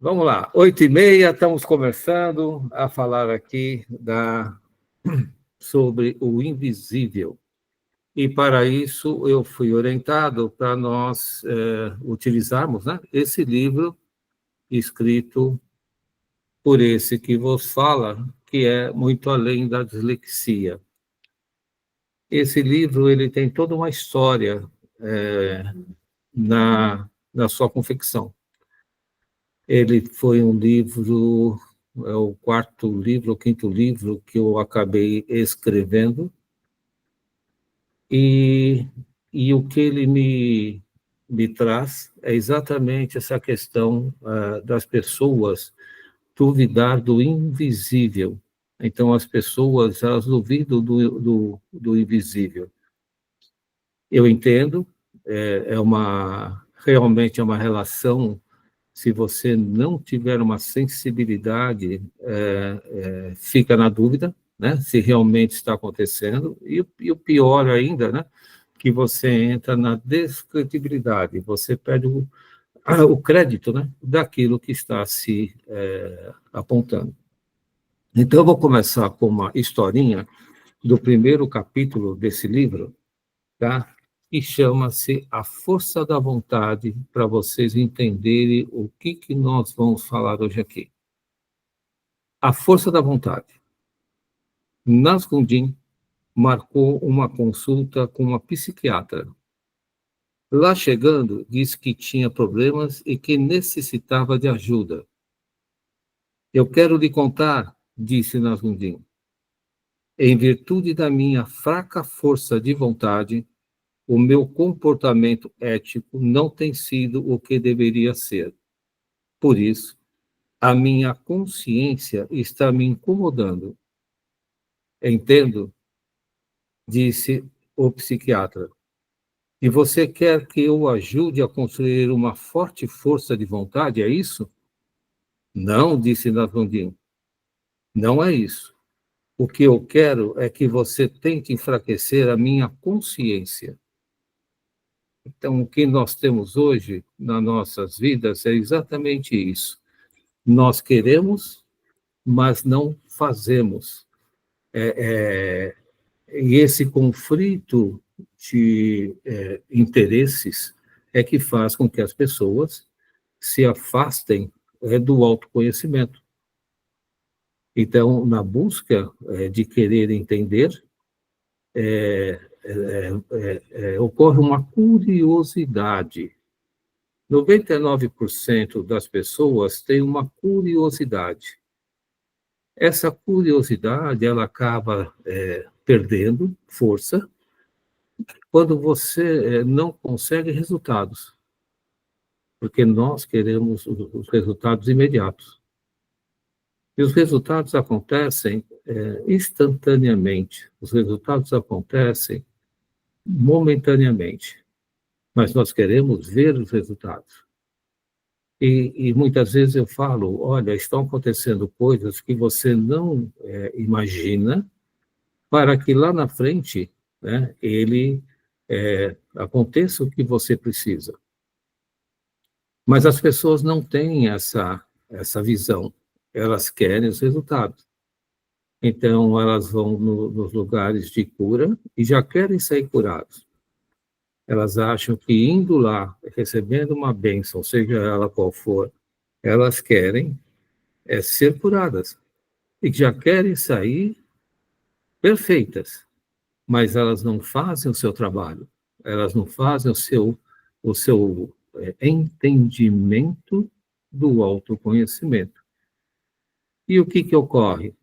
Vamos lá, 8h30, estamos começando a falar aqui sobre o invisível. E, para isso, eu fui orientado para nós utilizarmos, né, esse livro escrito por esse que vos fala, que é Muito Além da Dislexia. Esse livro ele tem toda uma história na sua confecção. Ele foi um livro, é o quarto livro, o quinto livro que eu acabei escrevendo, e o que ele me traz é exatamente essa questão das pessoas duvidar do invisível. Então, as pessoas, elas duvidam do invisível. Eu entendo, realmente é uma relação. Se você não tiver uma sensibilidade, fica na dúvida, né, se realmente está acontecendo, e o pior ainda, né, que você entra na descredibilidade, você perde o crédito, né, daquilo que está se apontando. Então, eu vou começar com uma historinha do primeiro capítulo desse livro, tá? Que chama-se A Força da Vontade, para vocês entenderem o que nós vamos falar hoje aqui. A Força da Vontade. Nazgûl marcou uma consulta com uma psiquiatra. Lá chegando, disse que tinha problemas e que necessitava de ajuda. Eu quero lhe contar, disse Nazgûl. Em virtude da minha fraca força de vontade, o meu comportamento ético não tem sido o que deveria ser. Por isso, a minha consciência está me incomodando. Entendo, disse o psiquiatra. E você quer que eu ajude a construir uma forte força de vontade, é isso? Não, disse Nazgûl. Não é isso. O que eu quero é que você tente enfraquecer a minha consciência. Então, o que nós temos hoje nas nossas vidas é exatamente isso. Nós queremos, mas não fazemos. E esse conflito de interesses é que faz com que as pessoas se afastem do autoconhecimento. Então, na busca de querer entender, ocorre uma curiosidade. 99% das pessoas têm uma curiosidade. Essa curiosidade, ela acaba perdendo força quando você não consegue resultados, porque nós queremos os resultados imediatos. E os resultados acontecem instantaneamente, os resultados acontecem momentaneamente, mas nós queremos ver os resultados. E muitas vezes eu falo, olha, estão acontecendo coisas que você não imagina, para que lá na frente, né, aconteça o que você precisa. Mas as pessoas não têm essa visão, elas querem os resultados. Então, elas vão nos lugares de cura e já querem sair curados. Elas acham que indo lá, recebendo uma bênção, seja ela qual for, elas querem ser curadas. E já querem sair perfeitas, mas elas não fazem o seu trabalho, elas não fazem o seu entendimento do autoconhecimento. E o que ocorre?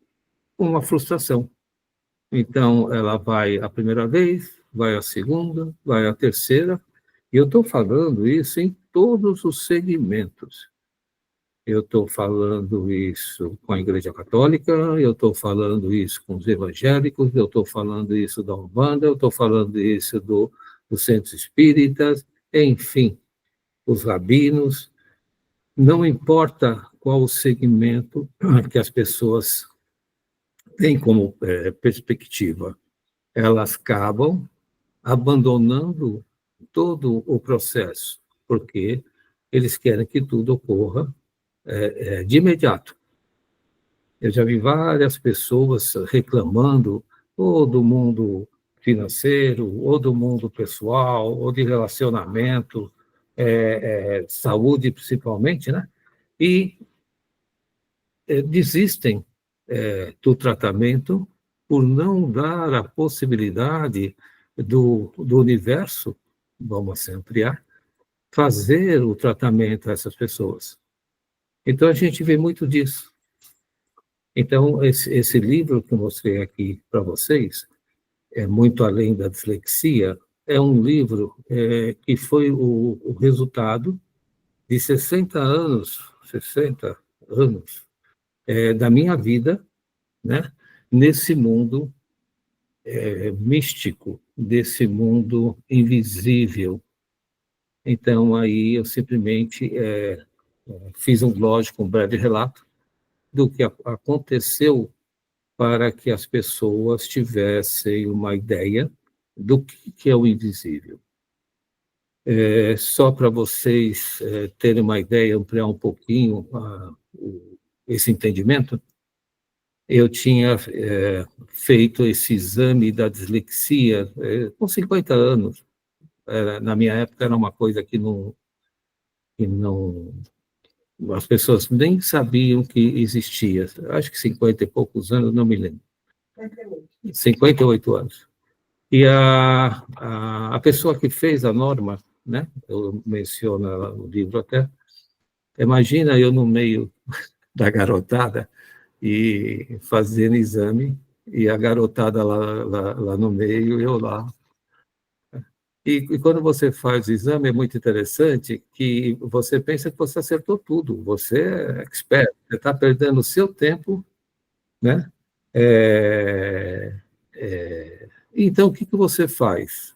Uma frustração. Então, ela vai a primeira vez, vai a segunda, vai a terceira, e eu estou falando isso em todos os segmentos. Eu estou falando isso com a Igreja Católica, eu estou falando isso com os evangélicos, eu estou falando isso da Umbanda, eu estou falando isso dos centros espíritas, enfim, os rabinos. Não importa qual o segmento que as pessoas têm como perspectiva, elas acabam abandonando todo o processo, porque eles querem que tudo ocorra de imediato. Eu já vi várias pessoas reclamando ou do mundo financeiro, ou do mundo pessoal, ou de relacionamento, saúde principalmente, né? E desistem do tratamento por não dar a possibilidade do universo, vamos assim ampliar, fazer o tratamento a essas pessoas. Então, a gente vê muito disso. Então, esse livro que eu mostrei aqui para vocês, é muito além da dislexia, é um livro que foi o resultado de 60 anos da minha vida, né, nesse mundo místico, desse mundo invisível. Então, aí eu simplesmente fiz lógico, um breve relato do que aconteceu para que as pessoas tivessem uma ideia do que é o invisível. Só para vocês terem uma ideia, ampliar um pouquinho esse entendimento, eu tinha feito esse exame da dislexia com 50 anos. Na minha época era uma coisa que não as pessoas nem sabiam que existia. Acho que 50 e poucos anos, não me lembro. 58 anos. E a pessoa que fez a norma, né, eu menciono no livro até, imagina eu no meio da garotada e fazendo exame, e a garotada lá no meio, eu lá. E quando você faz o exame, é muito interessante que você pensa que você acertou tudo, você é expert, você está perdendo o seu tempo, né? Então, o que você faz?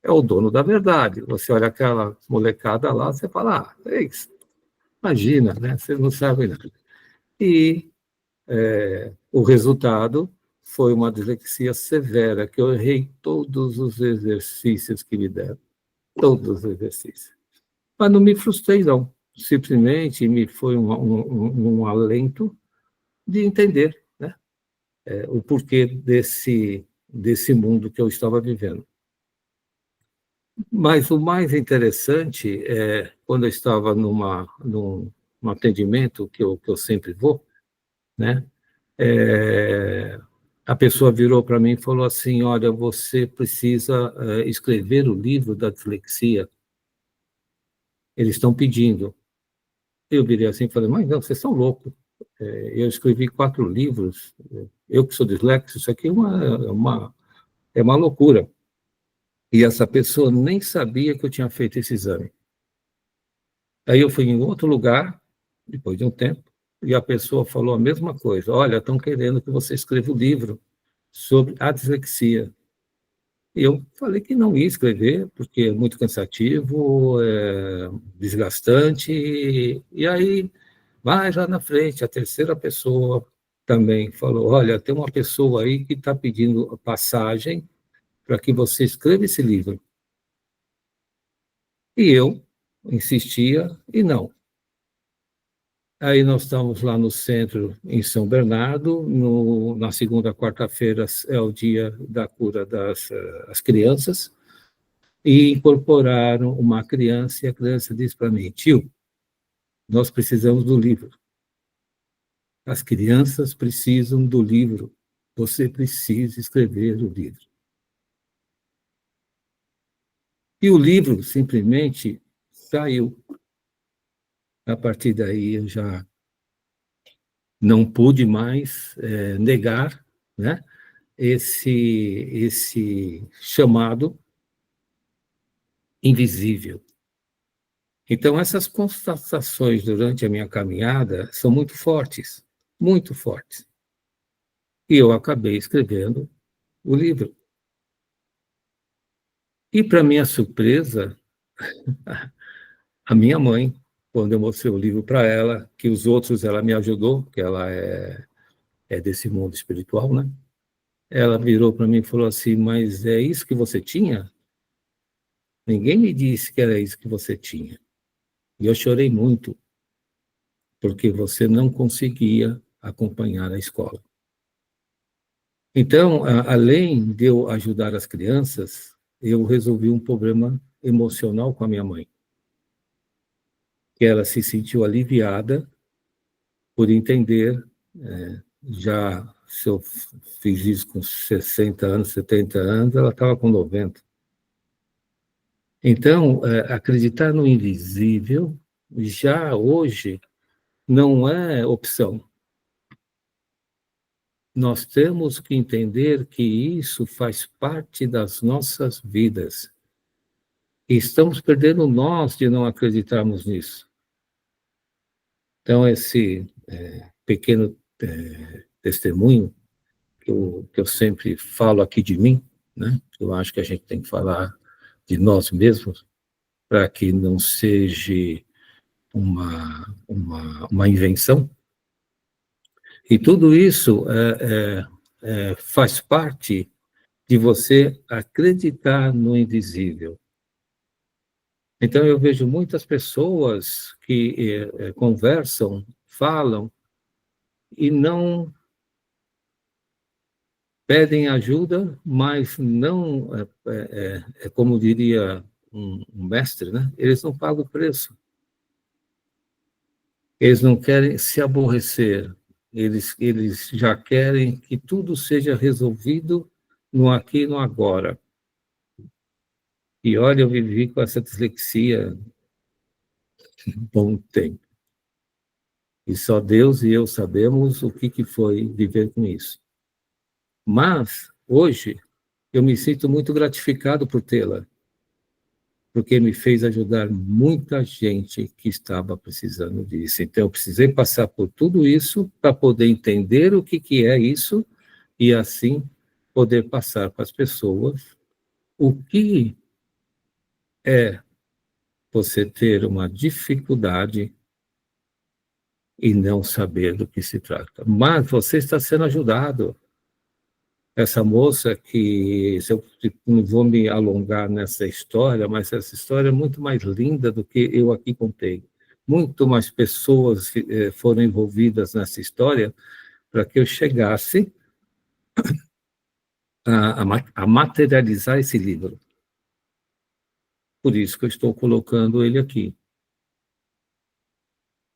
É o dono da verdade. Você olha aquela molecada lá, você fala, é isso. Imagina, né? Você não sabe nada. E o resultado foi uma dislexia severa, que eu errei todos os exercícios que me deram, todos os exercícios. Mas não me frustrei, não. Simplesmente me foi um alento de entender, né? O porquê desse mundo que eu estava vivendo. Mas o mais interessante é, quando eu estava num atendimento, que eu sempre vou, né? É, a pessoa virou para mim e falou assim, olha, você precisa escrever o livro da dislexia. Eles estão pedindo. Eu virei assim e falei, mas não, vocês são loucos. Eu escrevi 4 livros, eu que sou dislexo, isso aqui é uma loucura. E essa pessoa nem sabia que eu tinha feito esse exame. Aí eu fui em outro lugar, depois de um tempo, e a pessoa falou a mesma coisa. Olha, estão querendo que você escreva um livro sobre a dislexia. E eu falei que não ia escrever, porque é muito cansativo, desgastante. E aí, mais lá na frente, a terceira pessoa também falou, olha, tem uma pessoa aí que está pedindo passagem para que você escreva esse livro. E eu insistia, e não. Aí nós estamos lá no centro, em São Bernardo, na segunda quarta-feira é o dia da cura das as crianças, e incorporaram uma criança, e a criança disse para mim, tio, nós precisamos do livro. As crianças precisam do livro. Você precisa escrever o livro. E o livro simplesmente saiu. A partir daí eu já não pude mais negar, né, esse chamado invisível. Então, essas constatações durante a minha caminhada são muito fortes, muito fortes. E eu acabei escrevendo o livro. E, para minha surpresa, a minha mãe, quando eu mostrei o livro para ela, que os outros ela me ajudou, porque ela é desse mundo espiritual, né? Ela virou para mim e falou assim, mas é isso que você tinha? Ninguém me disse que era isso que você tinha. E eu chorei muito, porque você não conseguia acompanhar a escola. Então, além de eu ajudar as crianças, eu resolvi um problema emocional com a minha mãe, que ela se sentiu aliviada por entender, já se eu fiz isso com 60 anos, 70 anos, ela estava com 90. Então, acreditar no invisível já hoje não é opção. Nós temos que entender que isso faz parte das nossas vidas. E estamos perdendo nós de não acreditarmos nisso. Então, esse pequeno testemunho que eu sempre falo aqui de mim, né? Eu acho que a gente tem que falar de nós mesmos para que não seja uma invenção. E tudo isso faz parte de você acreditar no invisível. Então, eu vejo muitas pessoas que conversam, falam, e não pedem ajuda, mas não, como diria um mestre, né? Eles não pagam o preço. Eles não querem se aborrecer, eles já querem que tudo seja resolvido no aqui e no agora. E olha, eu vivi com essa dislexia um bom tempo. E só Deus e eu sabemos o que foi viver com isso. Mas, hoje, eu me sinto muito gratificado por tê-la, porque me fez ajudar muita gente que estava precisando disso. Então, eu precisei passar por tudo isso para poder entender o que é isso e, assim, poder passar para as pessoas o que é você ter uma dificuldade e não saber do que se trata. Mas você está sendo ajudado. Essa moça que, se eu não vou me alongar nessa história, mas essa história é muito mais linda do que eu aqui contei. Muito mais pessoas foram envolvidas nessa história para que eu chegasse a materializar esse livro. Por isso que eu estou colocando ele aqui.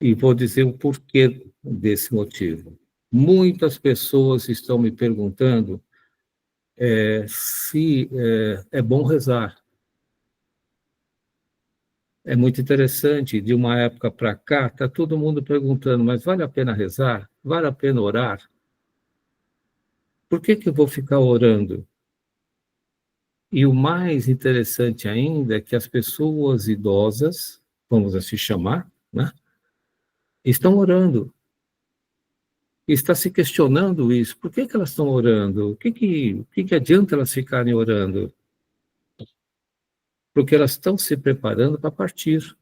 E vou dizer o porquê desse motivo. Muitas pessoas estão me perguntando se é bom rezar. É muito interessante, de uma época para cá, está todo mundo perguntando, mas vale a pena rezar? Vale a pena orar? Por que eu vou ficar orando? E o mais interessante ainda é que as pessoas idosas, vamos assim chamar, né, estão orando. E está se questionando isso. Por que elas estão orando? O que adianta elas ficarem orando? Porque elas estão se preparando para partir.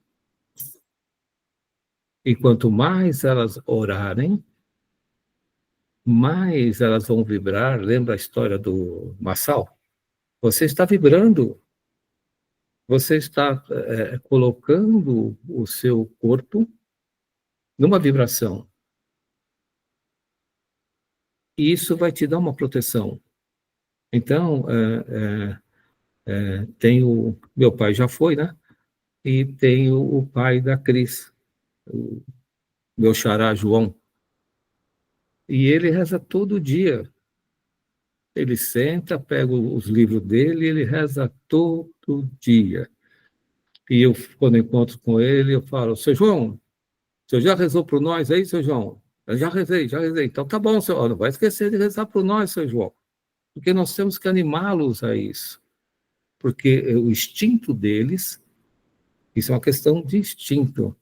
E quanto mais elas orarem, mais elas vão vibrar. Lembra a história do Massal? Você está vibrando, você está colocando o seu corpo numa vibração. E isso vai te dar uma proteção. Então, tem o... Meu pai já foi, né? E tem o pai da Cris, o meu xará João. E ele reza todo dia. Ele senta, pega os livros dele e ele reza todo dia. E eu, quando encontro com ele, eu falo, seu João, o senhor já rezou por nós aí, seu João? Eu já rezei, já rezei. Então tá bom, senhor, não vai esquecer de rezar por nós, seu João. Porque nós temos que animá-los a isso. Porque o instinto deles, isso é uma questão de instinto,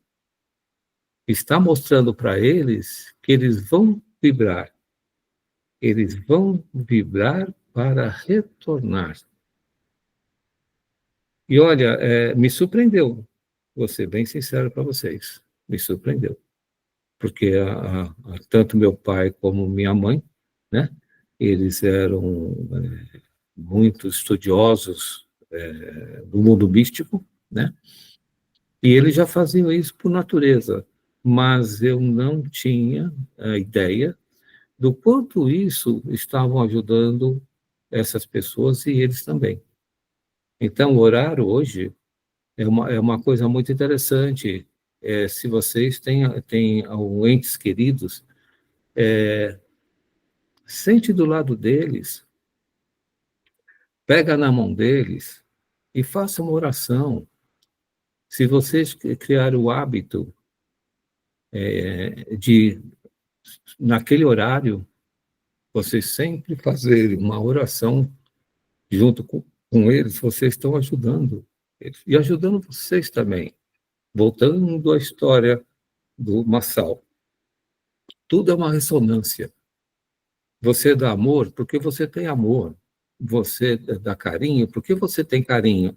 está mostrando para eles que eles vão vibrar. Eles vão vibrar para retornar. E olha, me surpreendeu, vou ser bem sincero para vocês, me surpreendeu. Porque tanto meu pai como minha mãe, né, eles eram muito estudiosos do mundo místico, né, e eles já faziam isso por natureza. mas eu não tinha a ideia do quanto isso estavam ajudando essas pessoas e eles também. Então, orar hoje é uma coisa muito interessante. Se vocês têm entes queridos, sente do lado deles, pega na mão deles e faça uma oração. Se vocês criarem o hábito de, naquele horário, vocês sempre fazerem uma oração junto com eles, vocês estão ajudando eles. E ajudando vocês também. Voltando à história do Massal. Tudo é uma ressonância. Você dá amor porque você tem amor. Você dá carinho porque você tem carinho.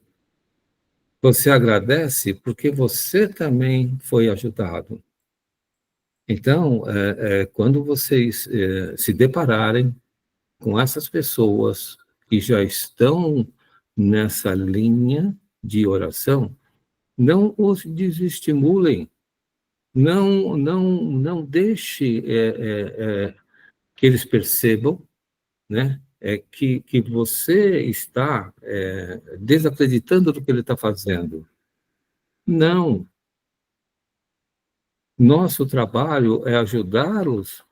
Você agradece porque você também foi ajudado. Então, quando vocês se depararem com essas pessoas que já estão nessa linha de oração, não os desestimulem, não deixe que eles percebam, né, que você está desacreditando do que ele está fazendo. Não, nosso trabalho é ajudá-los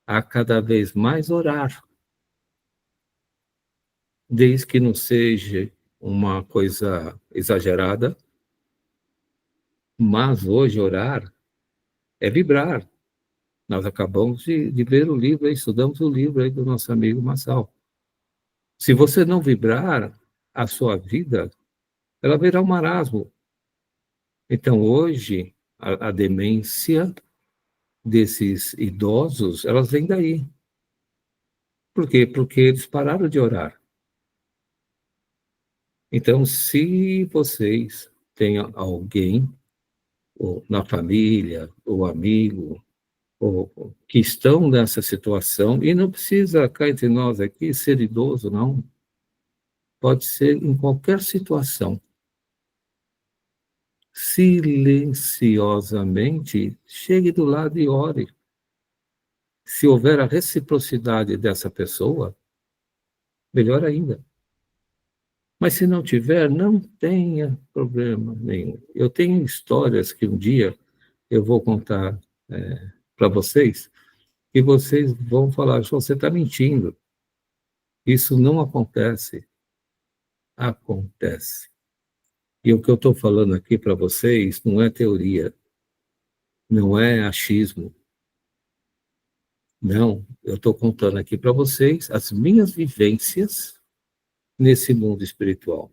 a cada vez mais orar, desde que não seja uma coisa exagerada, mas hoje orar é vibrar. Nós acabamos de ver o livro, estudamos o livro aí do nosso amigo Massal. Se você não vibrar, a sua vida, ela virá um marasmo. Então, hoje, a demência desses idosos, elas vêm daí. Por quê? Porque eles pararam de orar. Então, se vocês têm alguém, ou na família, ou amigo, ou que estão nessa situação, e não precisa cá entre nós aqui ser idoso, não. Pode ser em qualquer situação. Silenciosamente, chegue do lado e ore. Se houver a reciprocidade dessa pessoa, melhor ainda. Mas se não tiver, não tenha problema nenhum. Eu tenho histórias que um dia eu vou contar para vocês, e vocês vão falar: você está mentindo. Isso não acontece. Acontece. E o que eu estou falando aqui para vocês não é teoria, não é achismo. Não, eu estou contando aqui para vocês as minhas vivências nesse mundo espiritual.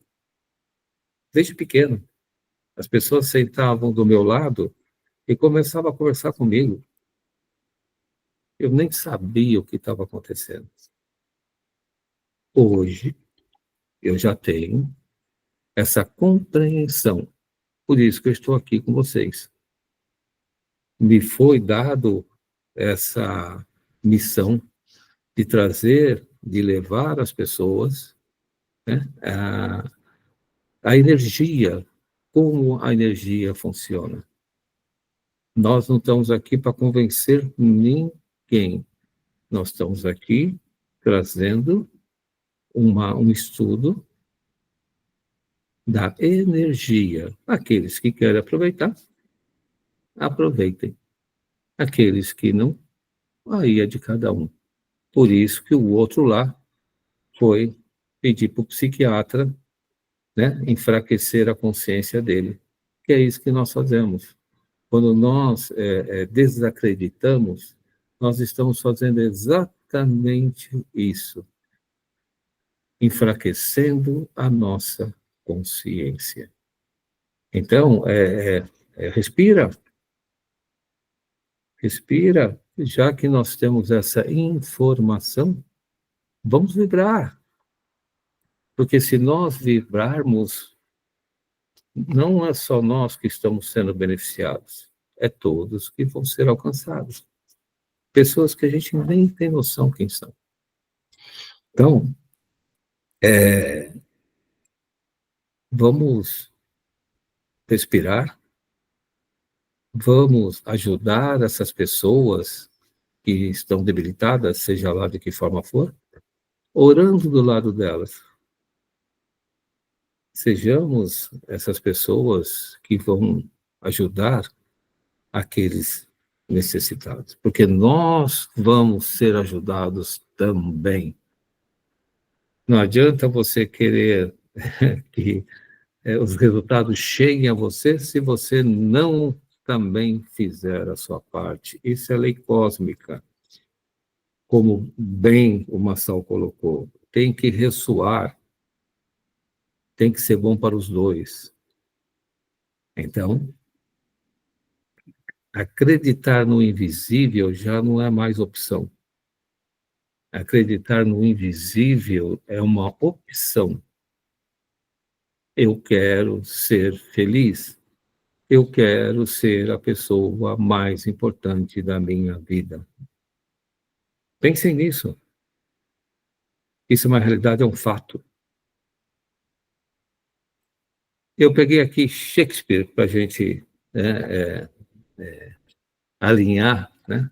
Desde pequeno, as pessoas sentavam do meu lado e começavam a conversar comigo. Eu nem sabia o que estava acontecendo. Hoje, eu já tenho essa compreensão. Por isso que eu estou aqui com vocês. Me foi dado essa missão de trazer, de levar as pessoas, né, a energia, como a energia funciona. Nós não estamos aqui para convencer ninguém. Nós estamos aqui trazendo um estudo da energia. Aqueles que querem aproveitar, aproveitem. Aqueles que não, aí é de cada um. Por isso que o outro lá foi pedir para o psiquiatra, né, enfraquecer a consciência dele. Que é isso que nós fazemos. Quando nós desacreditamos, nós estamos fazendo exatamente isso, enfraquecendo a nossa consciência. Então, respira, respira, já que nós temos essa informação, vamos vibrar, porque se nós vibrarmos, não é só nós que estamos sendo beneficiados, é todos que vão ser alcançados. Pessoas que a gente nem tem noção quem são. Então, vamos respirar, Vamos ajudar essas pessoas que estão debilitadas, seja lá de que forma for, orando do lado delas. Sejamos essas pessoas que vão ajudar aqueles necessitados, porque nós vamos ser ajudados também. Não adianta você querer que os resultados cheguem a você se você não também fizer a sua parte. Isso é lei cósmica, como bem o Massal colocou. Tem que ressoar, tem que ser bom para os dois. Então, acreditar no invisível já não é mais opção. Acreditar no invisível é uma opção. Eu quero ser feliz. Eu quero ser a pessoa mais importante da minha vida. Pensem nisso. Isso é uma realidade, é um fato. Eu peguei aqui Shakespeare para a gente, né, alinhar, né,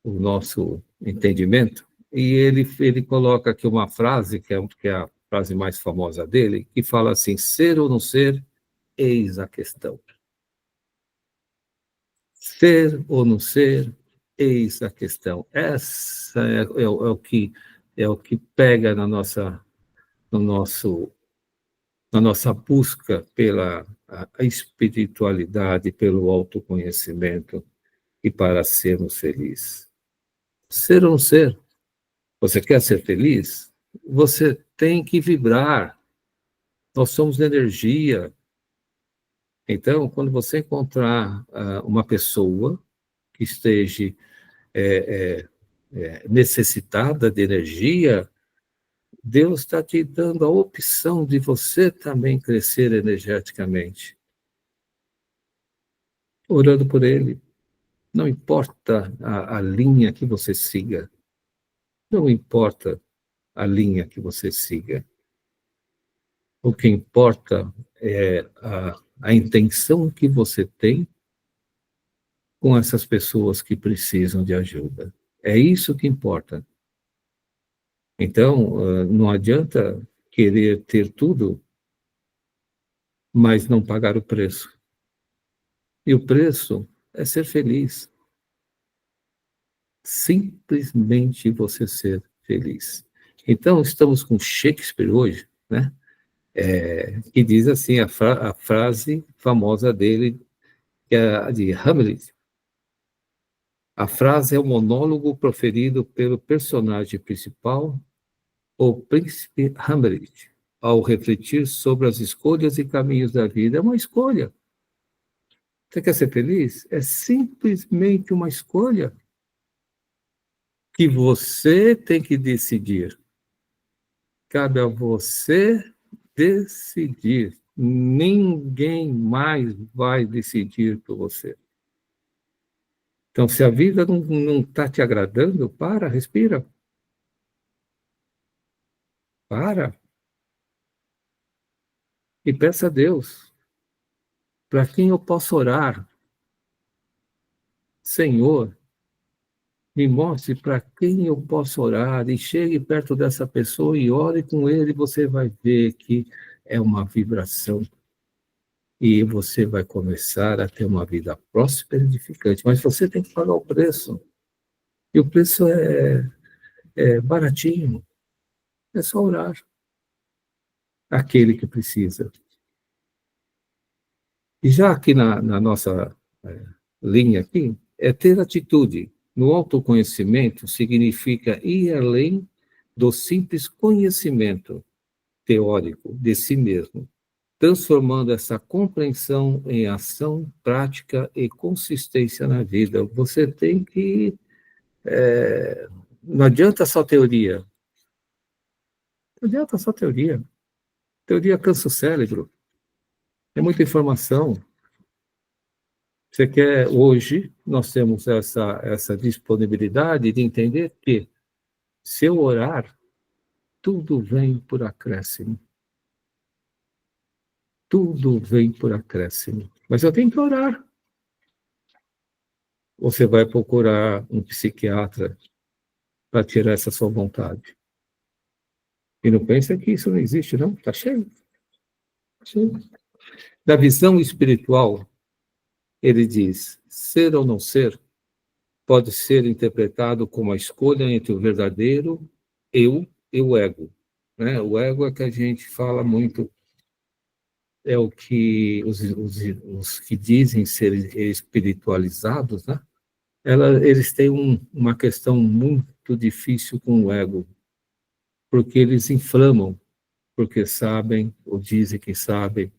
o nosso entendimento, e ele coloca aqui uma frase, que é a frase mais famosa dele, que fala assim: ser ou não ser, eis a questão. Ser ou não ser, eis a questão. Essa é o que pega no nosso, na nossa busca pela a espiritualidade, pelo autoconhecimento e para sermos felizes. Ser ou não ser? Você quer ser feliz? Você tem que vibrar. Nós somos energia. Então, quando você encontrar uma pessoa que esteja necessitada de energia, Deus está te dando a opção de você também crescer energeticamente, orando por ele. Não importa a linha que você siga, não importa a linha que você siga. O que importa é a intenção que você tem com essas pessoas que precisam de ajuda. É isso que importa. Então, não adianta querer ter tudo, mas não pagar o preço. E o preço é ser feliz. Simplesmente você ser feliz. Então, estamos com Shakespeare hoje, né? Que diz assim, a frase famosa dele, que é a de Hamlet. A frase é o monólogo proferido pelo personagem principal, o príncipe Hamlet, ao refletir sobre as escolhas e caminhos da vida. É uma escolha. Você quer ser feliz? É simplesmente uma escolha que você tem que decidir. Cabe a você decidir. Ninguém mais vai decidir por você. Então, se a vida não está te agradando, para, respira. Para e peça a Deus. Para quem eu posso orar? Senhor, me mostre para quem eu posso orar e chegue perto dessa pessoa e ore com ele, você vai ver que é uma vibração e você vai começar a ter uma vida próspera e edificante. Mas você tem que pagar o preço. E o preço é baratinho. É só orar. Aquele que precisa. E já aqui na nossa linha aqui, é ter atitude. No autoconhecimento significa ir além do simples conhecimento teórico de si mesmo, transformando essa compreensão em ação, prática e consistência na vida. Você tem que. Não adianta só teoria. Não adianta só teoria. Teoria cansa o cérebro. É muita informação. Você quer, hoje, nós temos essa disponibilidade de entender que, se eu orar, tudo vem por acréscimo. Tudo vem por acréscimo. Mas eu tenho que orar. você vai procurar um psiquiatra para tirar essa sua vontade. E não pensa que isso não existe, não. Está cheio. Tá cheio. Da visão espiritual, ele diz: ser ou não ser pode ser interpretado como a escolha entre o verdadeiro eu e o ego. Né? O ego é que a gente fala muito, é o que os que dizem ser espiritualizados, né? Eles têm uma questão muito difícil com o ego, porque eles inflamam, porque sabem, ou dizem que sabem,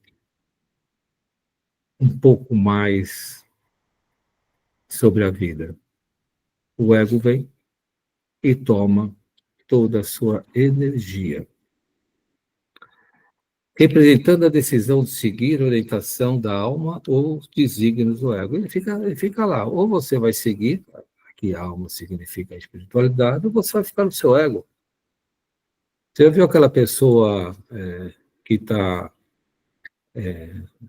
um pouco mais sobre a vida. O ego vem e toma toda a sua energia, representando a decisão de seguir a orientação da alma ou os desígnios do ego. Ele fica lá, ou você vai seguir, que a alma significa a espiritualidade, ou você vai ficar no seu ego. Você já viu aquela pessoa que está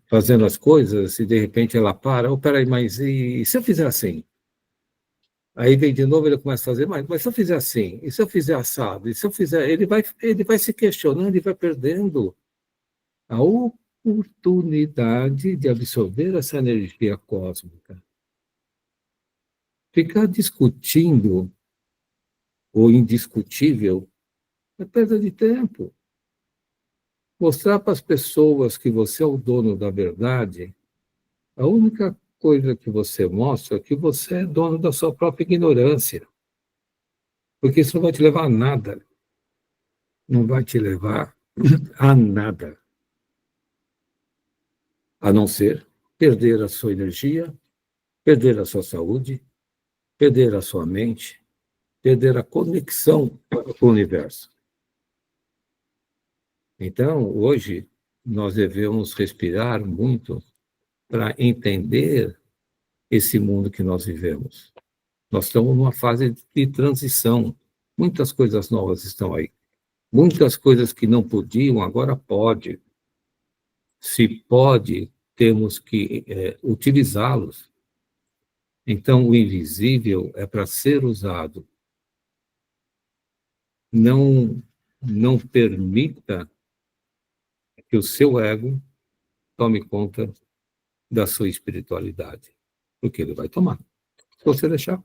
fazendo as coisas e de repente ela para, oh, peraí, mas e se eu fizer assim? Aí vem de novo, ele começa a fazer, mas se eu fizer assim, e se eu fizer assado, e se eu fizer, ele vai se questionando e vai perdendo a oportunidade de absorver essa energia cósmica. Ficar discutindo o indiscutível é perda de tempo. Mostrar para as pessoas que você é o dono da verdade, a única coisa que você mostra é que você é dono da sua própria ignorância. Porque isso não vai te levar a nada. Não vai te levar a nada. A não ser perder a sua energia, perder a sua saúde, perder a sua mente, perder a conexão com o universo. Então, hoje, nós devemos respirar muito para entender esse mundo que nós vivemos. Nós estamos numa fase de transição. Muitas coisas novas estão aí. Muitas coisas que não podiam, agora pode. Se pode, temos que utilizá-los. Então, o invisível é para ser usado. Não permita que o seu ego tome conta da sua espiritualidade, porque ele vai tomar, se você deixar.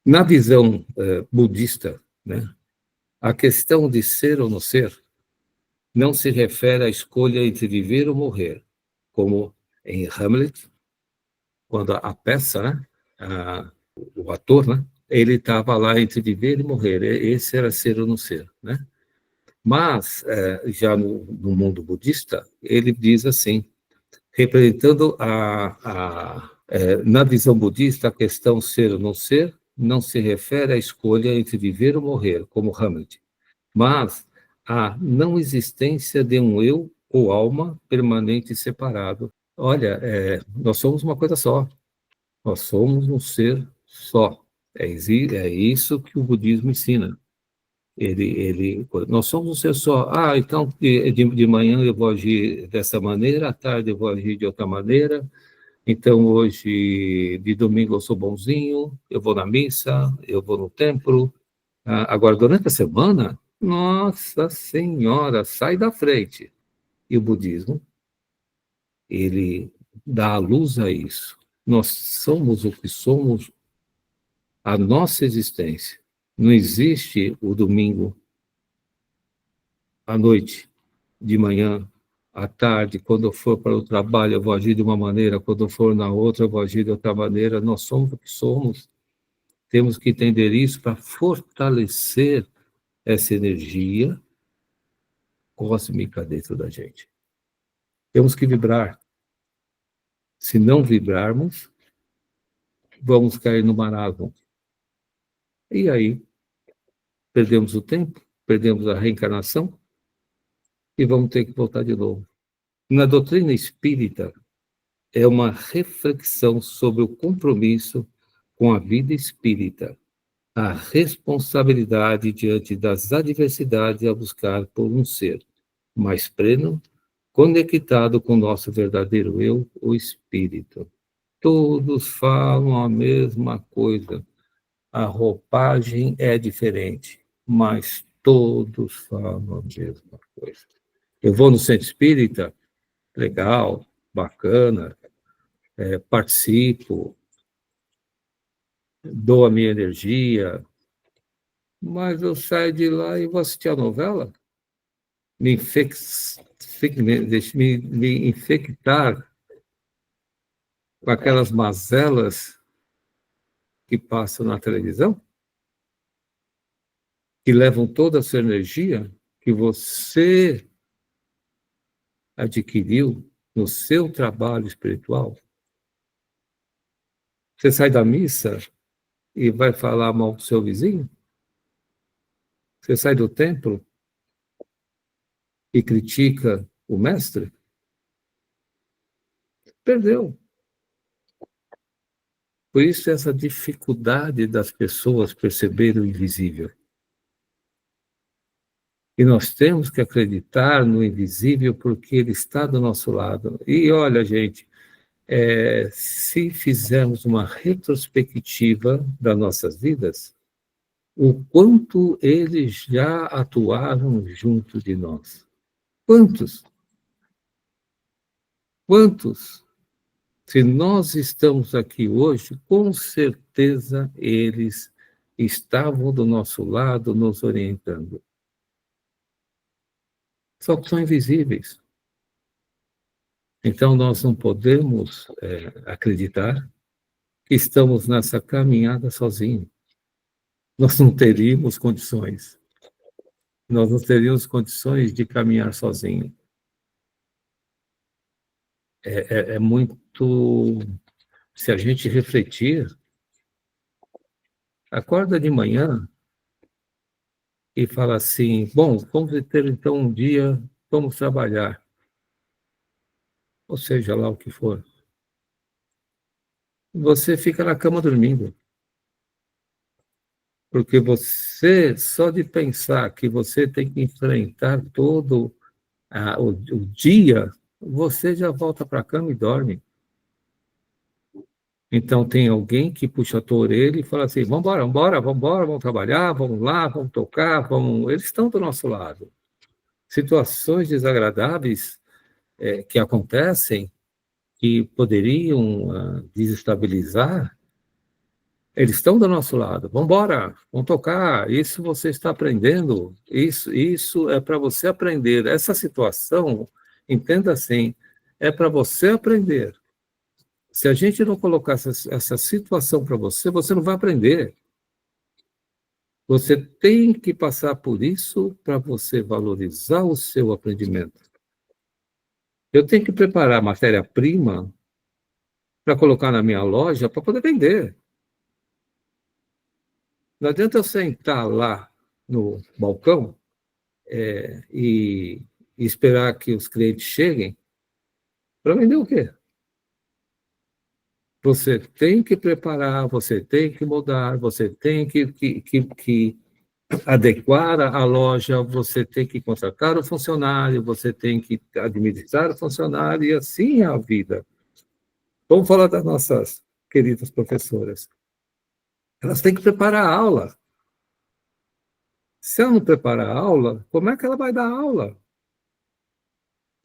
Na visão budista, né, a questão de ser ou não ser não se refere à escolha entre viver ou morrer, como em Hamlet, quando a peça, né, o ator, né, ele estava lá entre viver e morrer, esse era ser ou não ser, né? Mas, já no mundo budista, ele diz assim, representando na visão budista, a questão ser ou não se refere à escolha entre viver ou morrer, como Hamlet, mas à não existência de um eu ou alma permanente e separado. Olha, nós somos uma coisa só, nós somos um ser só. É isso que o budismo ensina. Nós somos um ser só. Ah, então de manhã eu vou agir dessa maneira, à tarde eu vou agir de outra maneira. Então hoje, de domingo eu sou bonzinho, eu vou na missa, eu vou no templo. Agora, durante a semana, nossa Senhora, sai da frente. E o budismo, ele dá a luz a isso. Nós somos o que somos, a nossa existência. Não existe o domingo à noite, de manhã, à tarde, quando eu for para o trabalho eu vou agir de uma maneira, quando eu for na outra eu vou agir de outra maneira. Nós somos o que somos. Temos que entender isso para fortalecer essa energia cósmica dentro da gente. Temos que vibrar. Se não vibrarmos, vamos cair no marasmo. E aí, perdemos o tempo, perdemos a reencarnação e vamos ter que voltar de novo. Na doutrina espírita, é uma reflexão sobre o compromisso com a vida espírita, a responsabilidade diante das adversidades a buscar por um ser mais pleno, conectado com o nosso verdadeiro eu, o espírito. todos falam a mesma coisa. A roupagem é diferente, mas todos falam a mesma coisa. Eu vou no centro espírita, legal, bacana, participo, dou a minha energia, mas eu saio de lá e vou assistir a novela, me, infec... me infectar com aquelas mazelas que passam na televisão, que levam toda a sua energia que você adquiriu no seu trabalho espiritual. Você sai da missa e vai falar mal do seu vizinho? Você sai do templo e critica o mestre? Perdeu. Por isso essa dificuldade das pessoas perceberem o invisível. E nós temos que acreditar no invisível porque ele está do nosso lado. E olha, gente, se fizermos uma retrospectiva das nossas vidas, o quanto eles já atuaram junto de nós. Quantos? Quantos? Se nós estamos aqui hoje, com certeza eles estavam do nosso lado, nos orientando. Só que são invisíveis. Então, nós não podemos acreditar que estamos nessa caminhada sozinhos. Nós não teríamos condições. Nós não teríamos condições de caminhar sozinhos. É muito... Se a gente refletir, acorda de manhã e fala assim, bom, vamos ter então um dia, vamos trabalhar. Ou seja, lá o que for. Você fica na cama dormindo. Porque você, só de pensar que você tem que enfrentar todo o dia, você já volta para a cama e dorme. Então tem alguém que puxa a tua orelha e fala assim, vamos embora, vamos trabalhar, vamos lá, vamos tocar, vamos... Eles estão do nosso lado. Situações desagradáveis que acontecem, que poderiam desestabilizar, eles estão do nosso lado. Vamos embora, vamos tocar. Isso você está aprendendo. Isso é para você aprender. Essa situação, entenda assim, é para você aprender. Se a gente não colocar essa situação para você, você não vai aprender. Você tem que passar por isso para você valorizar o seu aprendimento. Eu tenho que preparar matéria-prima para colocar na minha loja para poder vender. Não adianta eu sentar lá no balcão e esperar que os clientes cheguem para vender o quê? Você tem que preparar, você tem que mudar, você tem que adequar a loja, você tem que contratar o funcionário, você tem que administrar o funcionário, e assim é a vida. Vamos falar das nossas queridas professoras. Elas têm que preparar a aula. Se ela não preparar a aula, como é que ela vai dar aula?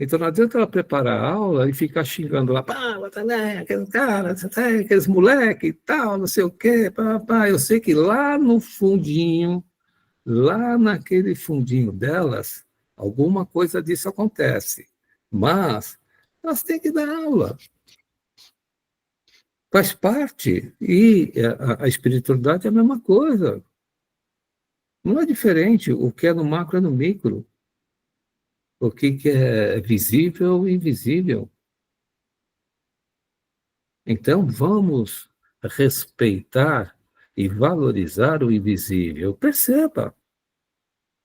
Então não adianta ela preparar a aula e ficar xingando lá, pá, aqueles caras, aqueles moleques e tal, não sei o quê, pá. Eu sei que lá no fundinho, lá naquele fundinho delas, alguma coisa disso acontece. Mas elas têm que dar aula. Faz parte. E a espiritualidade é a mesma coisa. Não é diferente. O que é no macro é no micro. O que é visível e invisível. Então, vamos respeitar e valorizar o invisível. Perceba.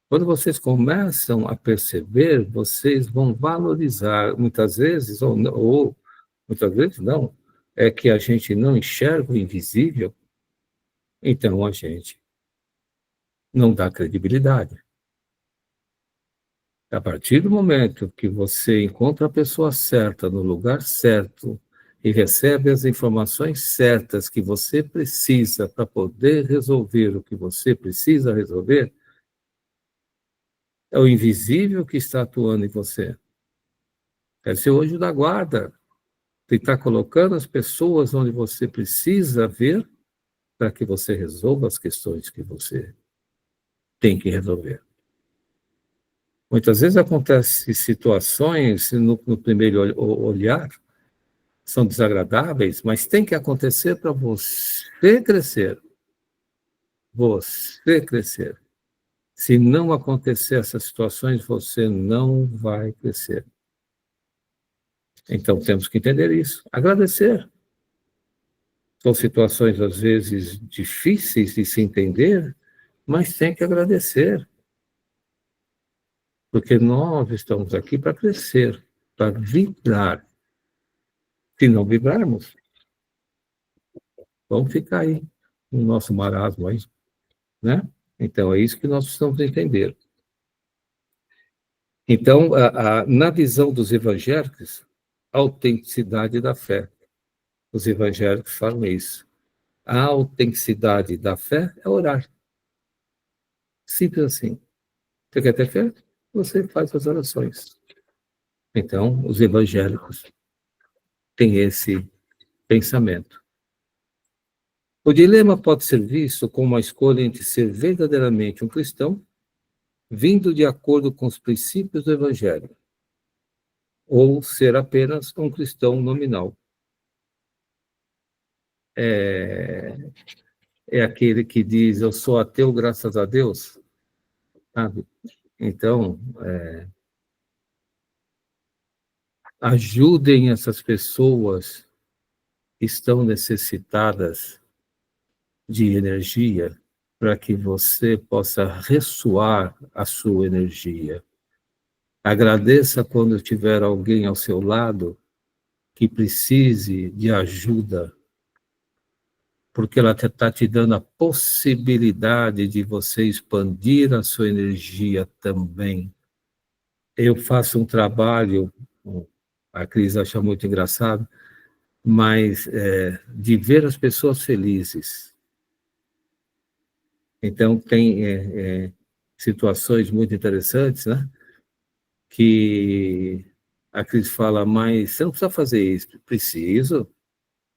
Quando vocês começam a perceber, vocês vão valorizar. Muitas vezes, ou muitas vezes não, é que a gente não enxerga o invisível, então a gente não dá credibilidade. A partir do momento que você encontra a pessoa certa, no lugar certo, e recebe as informações certas que você precisa para poder resolver o que você precisa resolver, é o invisível que está atuando em você. É seu anjo da guarda, que está colocando as pessoas onde você precisa ver para que você resolva as questões que você tem que resolver. Muitas vezes acontecem situações, no primeiro olhar, são desagradáveis, mas tem que acontecer para você crescer. Você crescer. Se não acontecer essas situações, você não vai crescer. Então temos que entender isso. Agradecer. São situações, às vezes, difíceis de se entender, mas tem que agradecer. Porque nós estamos aqui para crescer, para vibrar. Se não vibrarmos, vamos ficar aí, no nosso marasmo aí, né? Então, é isso que nós precisamos entender. Então, na visão dos evangélicos, a autenticidade da fé. Os evangélicos falam isso. A autenticidade da fé é orar. Simples assim. Você quer ter fé? Você faz as orações. Então, os evangélicos têm esse pensamento. O dilema pode ser visto como uma escolha entre ser verdadeiramente um cristão, vindo de acordo com os princípios do Evangelho, ou ser apenas um cristão nominal. É aquele que diz, eu sou ateu graças a Deus, sabe? Então, ajudem essas pessoas que estão necessitadas de energia, para que você possa ressoar a sua energia. Agradeça quando tiver alguém ao seu lado que precise de ajuda, porque ela está te dando a possibilidade de você expandir a sua energia também. Eu faço um trabalho, a Cris acha muito engraçado, mas de ver as pessoas felizes. Então, tem situações muito interessantes, né? Que a Cris fala, mas você não precisa fazer isso. Preciso,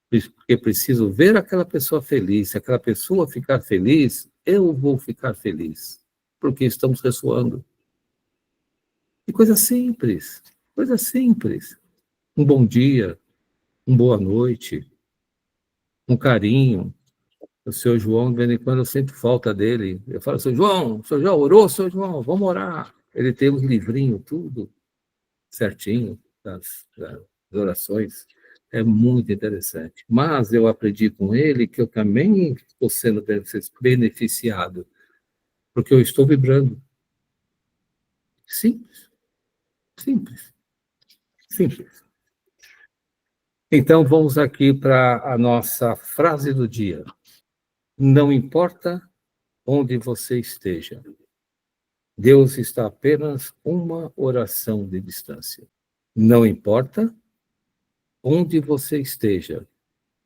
porque preciso ver aquela pessoa feliz. Se aquela pessoa ficar feliz, eu vou ficar feliz, porque estamos ressoando. E coisa simples, coisa simples. Um bom dia, uma boa noite, um carinho. O seu João, de vez em quando, eu sinto falta dele. Eu falo, seu João, orou, seu João, vamos orar. Ele tem um livrinho, tudo certinho, das orações. É muito interessante. Mas eu aprendi com ele que eu também estou sendo beneficiado, porque eu estou vibrando. Simples, simples, simples. Então, vamos aqui para a nossa frase do dia. Não importa onde você esteja, Deus está apenas uma oração de distância. Não importa onde você esteja,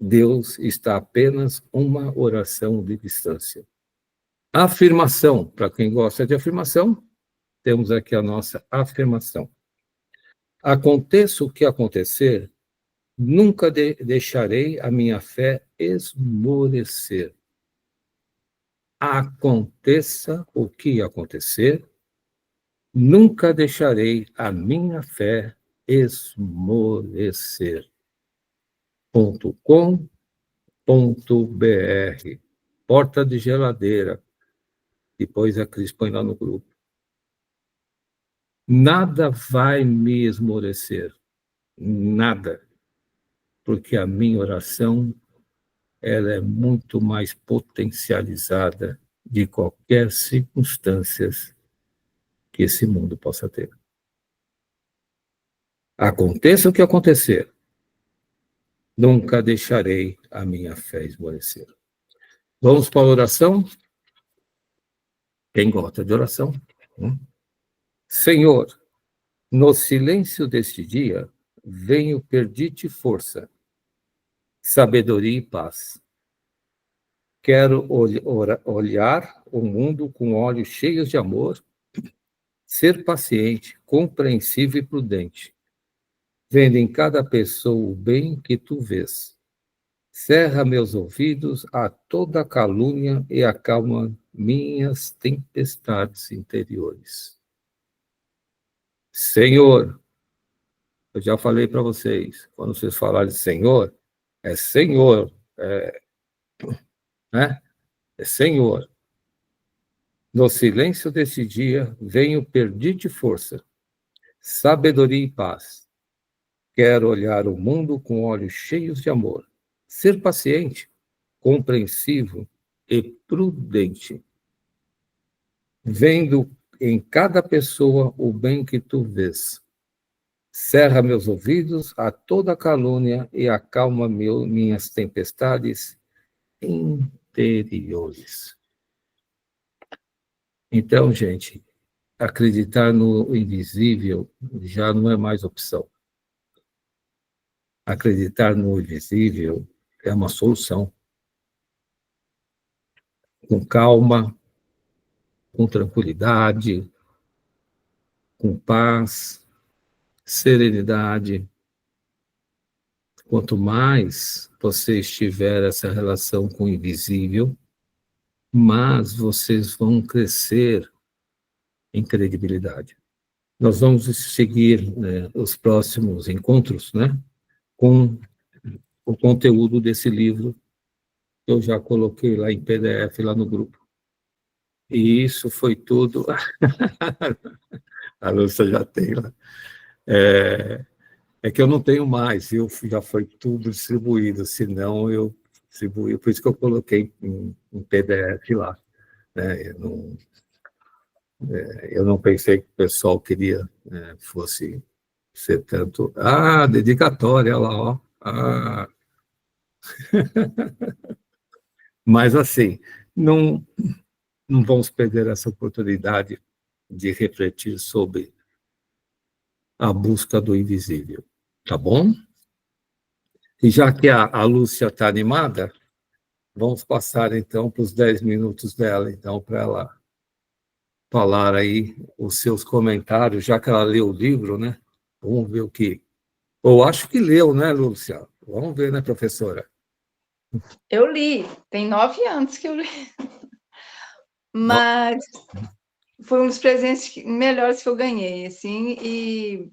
Deus está apenas uma oração de distância. Afirmação, para quem gosta de afirmação, temos aqui a nossa afirmação. Aconteça o que acontecer, nunca deixarei a minha fé esmorecer. Aconteça o que acontecer, nunca deixarei a minha fé esmorecer. .com.br. Porta de geladeira. Depois a Cris põe lá no grupo. Nada vai me esmorecer. Nada. Porque a minha oração, ela é muito mais potencializada de qualquer circunstância que esse mundo possa ter. Aconteça o que acontecer, nunca deixarei a minha fé esmorecer. Vamos para a oração? Quem gosta de oração? Senhor, no silêncio deste dia, venho pedir-te força sabedoria e paz. Quero olhar o mundo com olhos cheios de amor, ser paciente, compreensivo e prudente, vendo em cada pessoa o bem que tu vês. Cerra meus ouvidos a toda calúnia e acalma minhas tempestades interiores. Senhor, eu já falei para vocês, quando vocês falarem Senhor, é Senhor, né? É Senhor. No silêncio desse dia, venho perdir de força, sabedoria e paz. Quero olhar o mundo com olhos cheios de amor, ser paciente, compreensivo e prudente, vendo em cada pessoa o bem que tu vês. Cerra meus ouvidos a toda calúnia e acalma minhas tempestades interiores. Então, gente, acreditar no invisível já não é mais opção. Acreditar no invisível é uma solução. Com calma, com tranquilidade, com paz, serenidade. Quanto mais você estiver essa relação com o invisível, mais vocês vão crescer em credibilidade. Nós vamos seguir, né, os próximos encontros, né, com o conteúdo desse livro que eu já coloquei lá em PDF lá no grupo. E isso foi tudo. A Lúcia já tem lá. É que eu não tenho mais, já foi tudo distribuído, senão eu distribuí, por isso que eu coloquei em PDF lá. Né? Eu não pensei que o pessoal queria, né, fosse ser tanto. Ah, dedicatória, olha lá, ó. Ah. Mas, assim, não, não vamos perder essa oportunidade de refletir sobre a busca do invisível, tá bom? E já que a Lúcia está animada, vamos passar, então, para os 10 minutos dela, então, para ela falar aí os seus comentários, já que ela leu o livro, né? Vamos ver o que... Eu acho que leu, né, Lúcia? Vamos ver, né, professora? Eu li, tem 9 anos que eu li, Não. mas foi um dos presentes melhores que eu ganhei, assim, e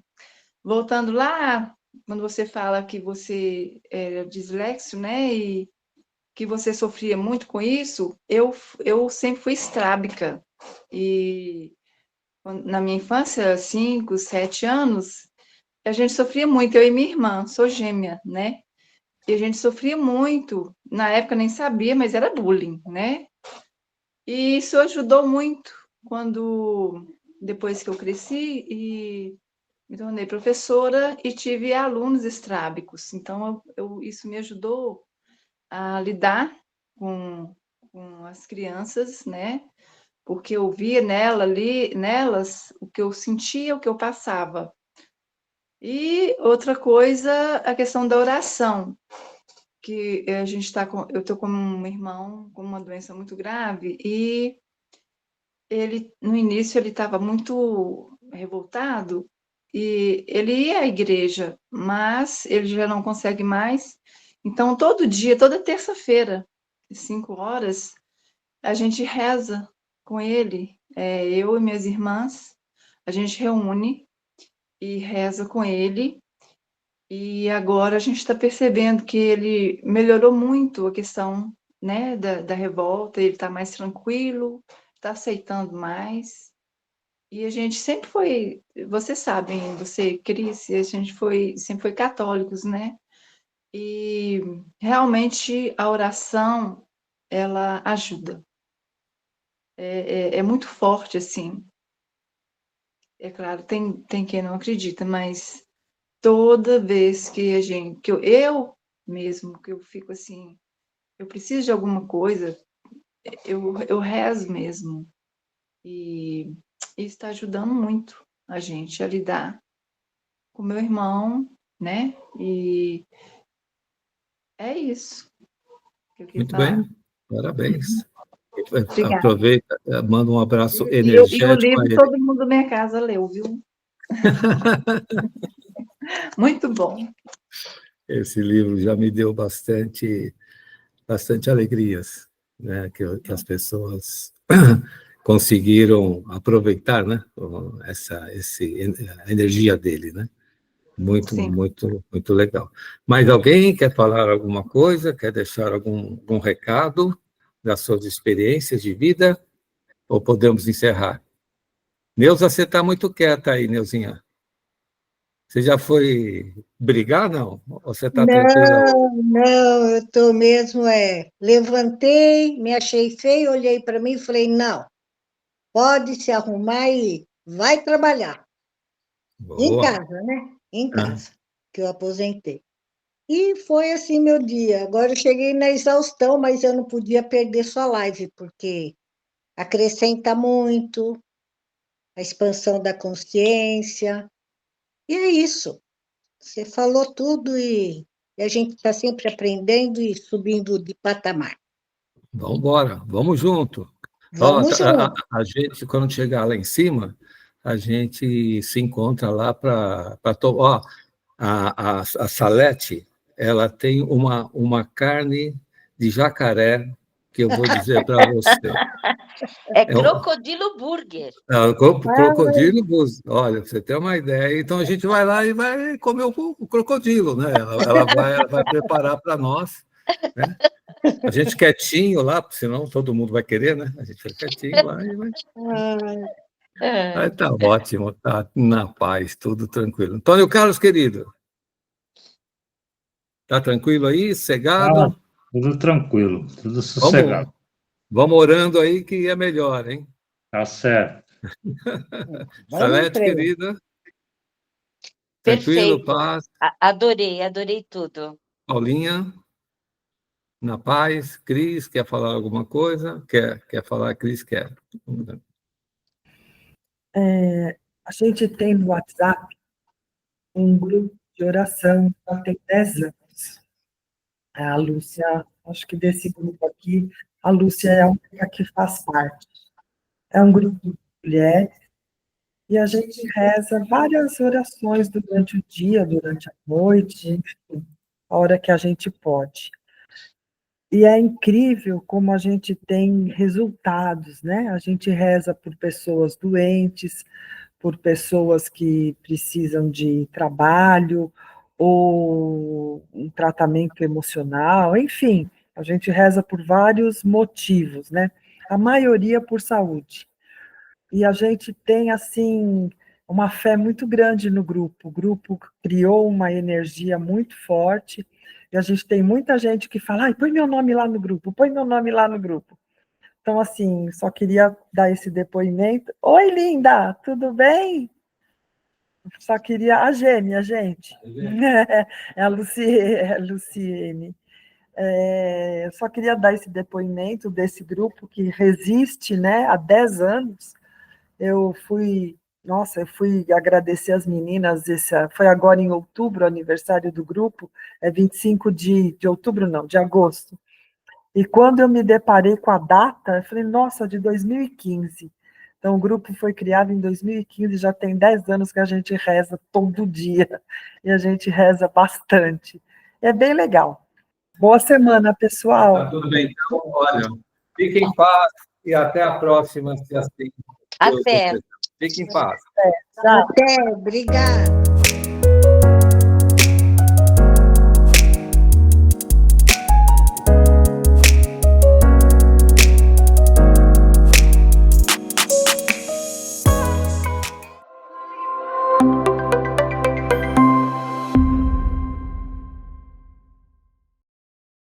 voltando lá, quando você fala que você era dislexo, né, e que você sofria muito com isso, eu sempre fui estrábica, e na minha infância, 5, 7 anos, a gente sofria muito, eu e minha irmã, sou gêmea, né, e a gente sofria muito, na época nem sabia, mas era bullying, né, e isso ajudou muito quando, depois que eu cresci e me tornei professora e tive alunos estrábicos. Então, isso me ajudou a lidar com, com as crianças, né? Porque eu via nelas o que eu sentia, o que eu passava. E outra coisa, a questão da oração, que a gente está com, eu estou com um irmão com uma doença muito grave e ele, no início, ele estava muito revoltado e ele ia à igreja, mas ele já não consegue mais. Então, todo dia, toda terça-feira, às 5 horas, a gente reza com ele, eu e minhas irmãs, a gente reúne e reza com ele. E agora a gente está percebendo que ele melhorou muito a questão, né, da revolta, ele está mais tranquilo, está aceitando mais. E a gente sempre foi, vocês sabem, você, Cris, a gente sempre foi católicos, né? E realmente a oração, ela ajuda. É muito forte, assim. É claro, tem quem não acredita, mas toda vez que a gente, eu mesmo, que eu fico assim, eu preciso de alguma coisa, eu rezo mesmo. E isso está ajudando muito a gente a lidar com meu irmão, né? E É isso que eu queria Muito falar. bem, parabéns. Obrigada. Aproveita, manda um abraço E o energético a livro ele. todo mundo da minha casa leu, viu? Muito bom. Esse livro já me deu bastante alegrias, né? Que as pessoas conseguiram aproveitar, né? A energia dele, né? Muito, Sim. muito, muito legal. Mas alguém quer falar alguma coisa? Quer deixar algum recado das suas experiências de vida? Ou podemos encerrar? Neuza, você está muito quieta aí, Neuzinha. Você já foi brigar, não? Ou você está tranquila? Não, não, eu estou mesmo, levantei, me achei feio, olhei para mim e falei, não, pode se arrumar e vai trabalhar. Em Boa. casa, né? Em Ah, casa, que eu aposentei. E foi assim meu dia. Agora eu cheguei na exaustão, mas eu não podia perder sua live, porque acrescenta muito a expansão da consciência. E é isso. Você falou tudo e a gente está sempre aprendendo e subindo de patamar. vamos embora, vamos junto. Ó, Vamos junto. a gente, quando chegar lá em cima, a gente se encontra lá para tomar. A Salete, ela tem uma carne de jacaré que eu vou dizer para você. É É o Crocodilo Burger. crocodilo, olha, pra você ter uma ideia. Então a gente vai lá e vai comer o crocodilo, né? Ela vai preparar para nós, né? A gente quietinho lá, porque senão todo mundo vai querer, né? A gente fica quietinho lá e vai. Aí tá ótimo, tá na paz, tudo tranquilo. Antônio Carlos, querido, tá tranquilo aí, Ah, cegado? tudo tranquilo, tudo Vamos, sossegado. vamos orando aí que é melhor, hein? Tá certo. Vamos em Salete, frente. querida, tranquilo, Perfeito. paz. Adorei tudo. Paulinha, na paz. Cris, quer falar alguma coisa? Quer falar, Cris? Quer. A gente tem no WhatsApp um grupo de oração já tem 10 anos. A Lúcia, acho que desse grupo aqui, a Lúcia é a única que faz parte. É um grupo de mulheres e a gente reza várias orações durante o dia, durante a noite, enfim, a hora que a gente pode. E é incrível como a gente tem resultados, né? A gente reza por pessoas doentes, por pessoas que precisam de trabalho ou um tratamento emocional, enfim, a gente reza por vários motivos, né? A maioria por saúde. E a gente tem, assim, uma fé muito grande no grupo. O grupo criou uma energia muito forte, e a gente tem muita gente que fala, ai, põe meu nome lá no grupo, põe meu nome lá no grupo. Então, assim, só queria dar esse depoimento. Oi, linda, tudo bem? Só queria a gêmea, gente. É a Luciene. Eu só queria dar esse depoimento desse grupo que resiste, né, há 10 anos. Eu fui agradecer as meninas, foi agora em outubro, o aniversário do grupo, é 25 de outubro, não, de agosto. E quando eu me deparei com a data, eu falei, nossa, de 2015. Então, o grupo foi criado em 2015, já tem 10 anos que a gente reza todo dia, e a gente reza bastante. É bem legal. Boa semana, Tá pessoal. tudo bem, então, olha, fiquem em paz e até a próxima, se assim Deus Até. desejar. Fiquem em paz. Tchau. Até, obrigada.